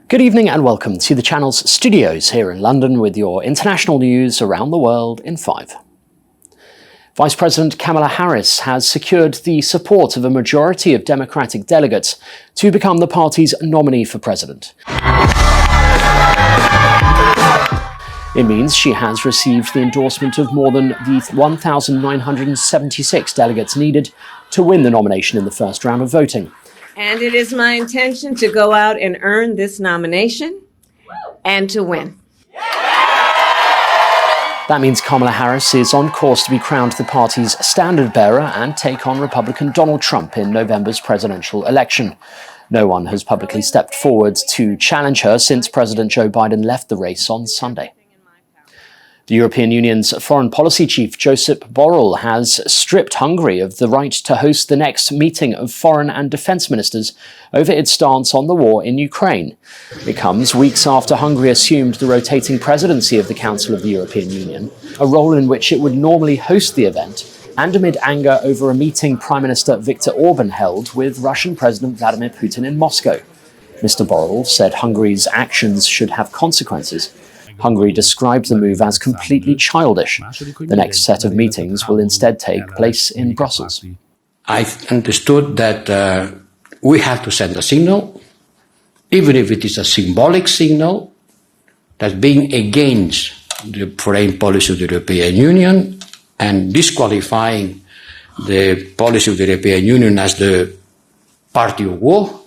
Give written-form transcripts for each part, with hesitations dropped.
Good evening and welcome to the channel's studios here in London with your international news around the world in 5. Vice President Kamala Harris has secured the support of a majority of Democratic delegates to become the party's nominee for president. It means she has received the endorsement of more than the 1,976 delegates needed to win the nomination in the first round of voting. And it is my intention to go out and earn this nomination and to win. That means Kamala Harris is on course to be crowned the party's standard bearer and take on Republican Donald Trump in November's presidential election. No one has publicly stepped forward to challenge her since President Joe Biden left the race on Sunday. The European Union's foreign policy chief, Josep Borrell, has stripped Hungary of the right to host the next meeting of foreign and defence ministers over its stance on the war in Ukraine. It comes weeks after Hungary assumed the rotating presidency of the Council of the European Union, a role in which it would normally host the event, and amid anger over a meeting Prime Minister Viktor Orban held with Russian President Vladimir Putin in Moscow. Mr. Borrell said Hungary's actions should have consequences. Hungary described the move as completely childish. The next set of meetings will instead take place in Brussels. I understood that we have to send a signal, even if it is a symbolic signal, that being against the foreign policy of the European Union and disqualifying the policy of the European Union as the party of war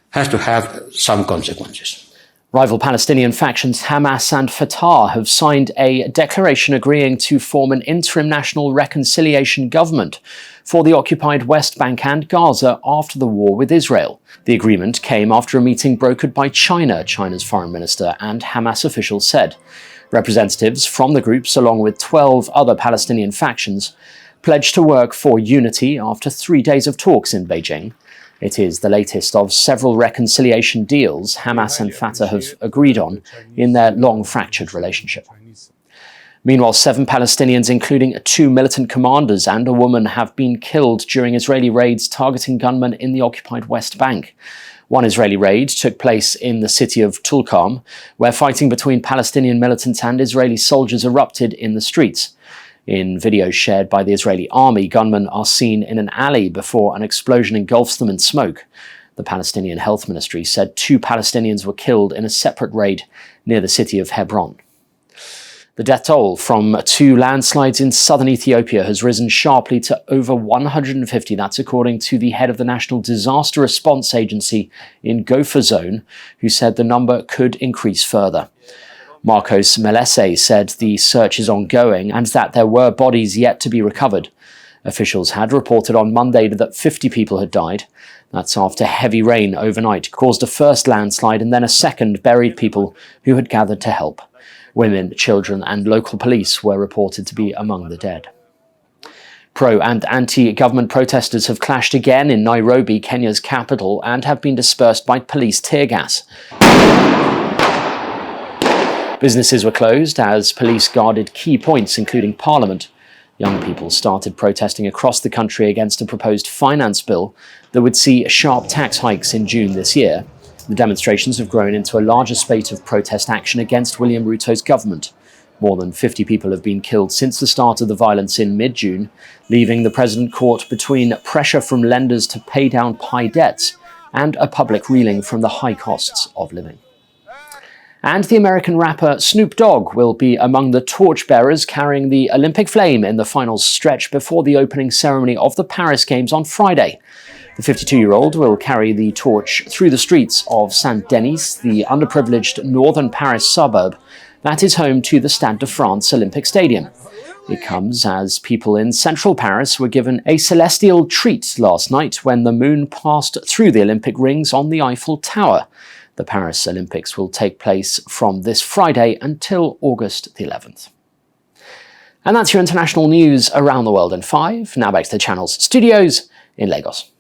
has to have some consequences. Rival Palestinian factions Hamas and Fatah have signed a declaration agreeing to form an interim national reconciliation government for the occupied West Bank and Gaza after the war with Israel. The agreement came after a meeting brokered by China's foreign minister and Hamas officials said. Representatives from the groups, along with 12 other Palestinian factions, pledged to work for unity after 3 days of talks in Beijing. It is the latest of several reconciliation deals Hamas and Fatah have agreed on in their long-fractured relationship. Meanwhile, 7 Palestinians, including 2 militant commanders and a woman, have been killed during Israeli raids targeting gunmen in the occupied West Bank. One Israeli raid took place in the city of Tulkarm, where fighting between Palestinian militants and Israeli soldiers erupted in the streets. In videos shared by the Israeli army, gunmen are seen in an alley before an explosion engulfs them in smoke. The Palestinian Health Ministry said 2 Palestinians were killed in a separate raid near the city of Hebron. The death toll from 2 landslides in southern Ethiopia has risen sharply to over 150. That's according to the head of the National Disaster Response Agency in Gopher Zone, who said the number could increase further. Marcos Melese said the search is ongoing and that there were bodies yet to be recovered. Officials had reported on Monday that 50 people had died. That's after heavy rain overnight caused a first landslide and then a second buried people who had gathered to help. Women, children and local police were reported to be among the dead. Pro- and anti-government protesters have clashed again in Nairobi, Kenya's capital, and have been dispersed by police tear gas. Businesses were closed as police guarded key points, including Parliament. Young people started protesting across the country against a proposed finance bill that would see sharp tax hikes in June this year. The demonstrations have grown into a larger spate of protest action against William Ruto's government. More than 50 people have been killed since the start of the violence in mid-June, leaving the president caught between pressure from lenders to pay down high debts and a public reeling from the high costs of living. And the American rapper Snoop Dogg will be among the torchbearers carrying the Olympic flame in the final stretch before the opening ceremony of the Paris Games on Friday. The 52-year-old will carry the torch through the streets of Saint-Denis, the underprivileged northern Paris suburb that is home to the Stade de France Olympic Stadium. It comes as people in central Paris were given a celestial treat last night when the moon passed through the Olympic rings on the Eiffel Tower. The Paris Olympics will take place from this Friday until August the 11th. And that's your international news around the world in 5. Now back to the channel's studios in Lagos.